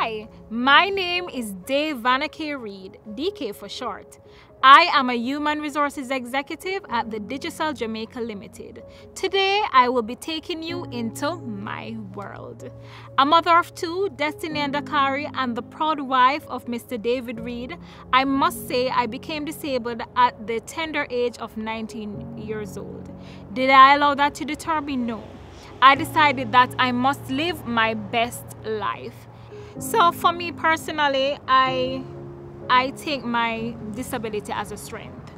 Hi, my name is DAVEANNA Reed, DK for short. I am a Human Resources Executive at the Digicel Jamaica Limited. Today, I will be taking you into my world. A mother of two, Destiny and Dakari, and the proud wife of Mr. David Reed, I must say I became disabled at the tender age of 19 years old. Did I allow that to deter me? No. I decided that I must live my best life. So for me personally, I take my disability as a strength.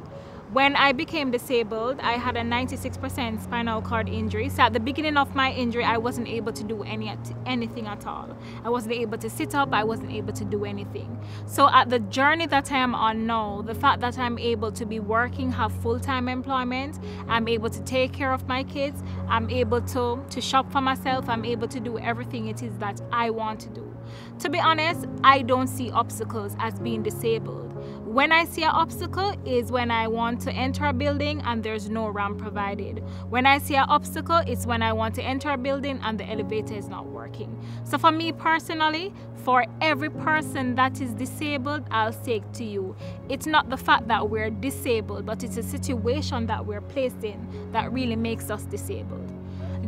When I became disabled, I had a 96% spinal cord injury. So at the beginning of my injury, I wasn't able to do anything at all. I wasn't able to sit up, I wasn't able to do anything. So at the journey that I am on now, the fact that I'm able to be working, have full-time employment, I'm able to take care of my kids, I'm able to shop for myself, I'm able to do everything it is that I want to do. To be honest, I don't see obstacles as being disabled. When I see an obstacle is when I want to enter a building and there's no ramp provided. When I see an obstacle, it's when I want to enter a building and the elevator is not working. So for me personally, for every person that is disabled, I'll say to you, it's not the fact that we're disabled, but it's a situation that we're placed in that really makes us disabled.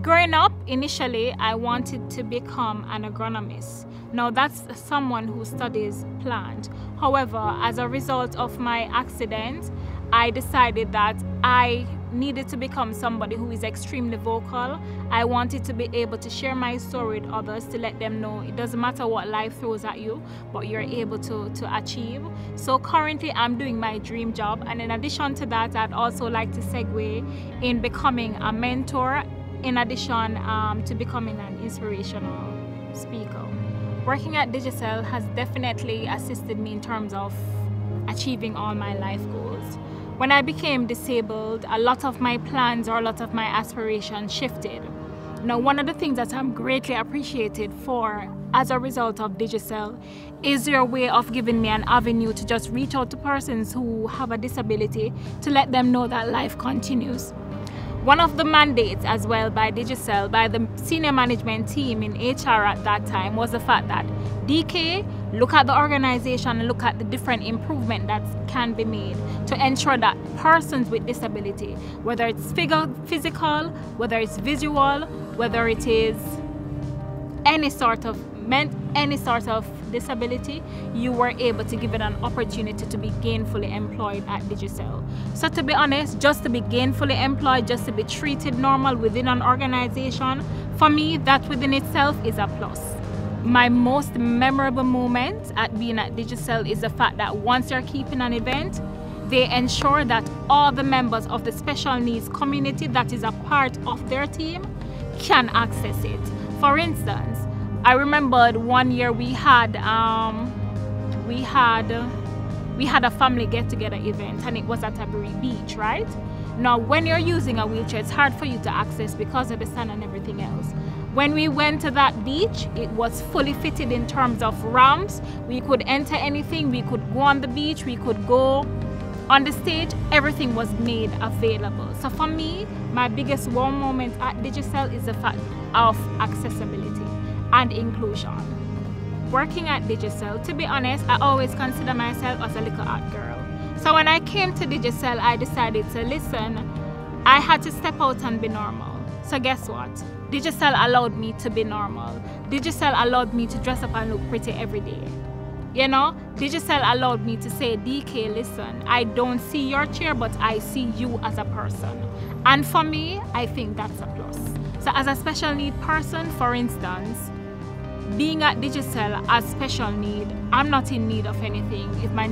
Growing up, initially, I wanted to become an agronomist. Now, that's someone who studies plant. However, as a result of my accident, I decided that I needed to become somebody who is extremely vocal. I wanted to be able to share my story with others, to let them know it doesn't matter what life throws at you, but you're able to achieve. So currently I'm doing my dream job, and in addition to that, I'd also like to segue in becoming a mentor, in addition to becoming an inspirational speaker. Working at Digicel has definitely assisted me in terms of achieving all my life goals. When I became disabled, a lot of my plans or a lot of my aspirations shifted. Now, one of the things that I'm greatly appreciated for as a result of Digicel is your way of giving me an avenue to just reach out to persons who have a disability to let them know that life continues. One of the mandates as well by Digicel, by the senior management team in HR at that time, was the fact that DK, look at the organization and look at the different improvement that can be made to ensure that persons with disability, whether it's physical, whether it's visual, whether it is any sort of disability, you were able to give it an opportunity to be gainfully employed at Digicel. So to be honest, just to be gainfully employed, just to be treated normal within an organization, for me, that within itself is a plus. My most memorable moment at being at Digicel is the fact that once you're keeping an event, they ensure that all the members of the special needs community that is a part of their team can access it. For instance, I remembered one year we had a family get-together event, and it was at Taburi Beach, right? Now, when you're using a wheelchair, it's hard for you to access because of the sun and everything else. When we went to that beach, it was fully fitted in terms of ramps. We could enter anything, we could go on the beach, we could go on the stage, everything was made available. So for me, my biggest wow moment at Digicel is the fact of accessibility and inclusion. Working at Digicel, to be honest, I always consider myself as a little art girl. So when I came to Digicel, I decided to listen. I had to step out and be normal. So guess what? Digicel allowed me to be normal. Digicel allowed me to dress up and look pretty every day. You know, Digicel allowed me to say, DK, listen, I don't see your chair, but I see you as a person. And for me, I think that's a plus. So as a special need person, for instance, being at Digicel as special need, I'm not in need of anything. If my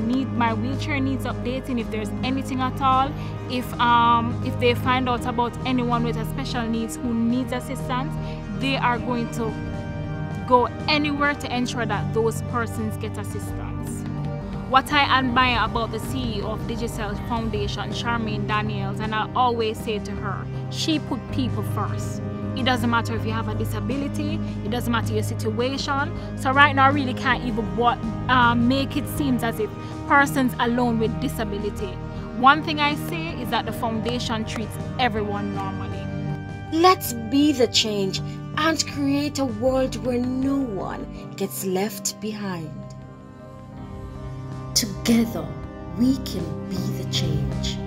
wheelchair needs updating, if there's anything at all, if they find out about anyone with a special needs who needs assistance, they are going to go anywhere to ensure that those persons get assistance. What I admire about the CEO of Digicel Foundation, Charmaine Daniels, and I always say to her, she put people first. It doesn't matter if you have a disability, it doesn't matter your situation. So right now I really can't even make it seem as if persons alone with disability. One thing I say is that the foundation treats everyone normally. Let's be the change and create a world where no one gets left behind. Together, we can be the change.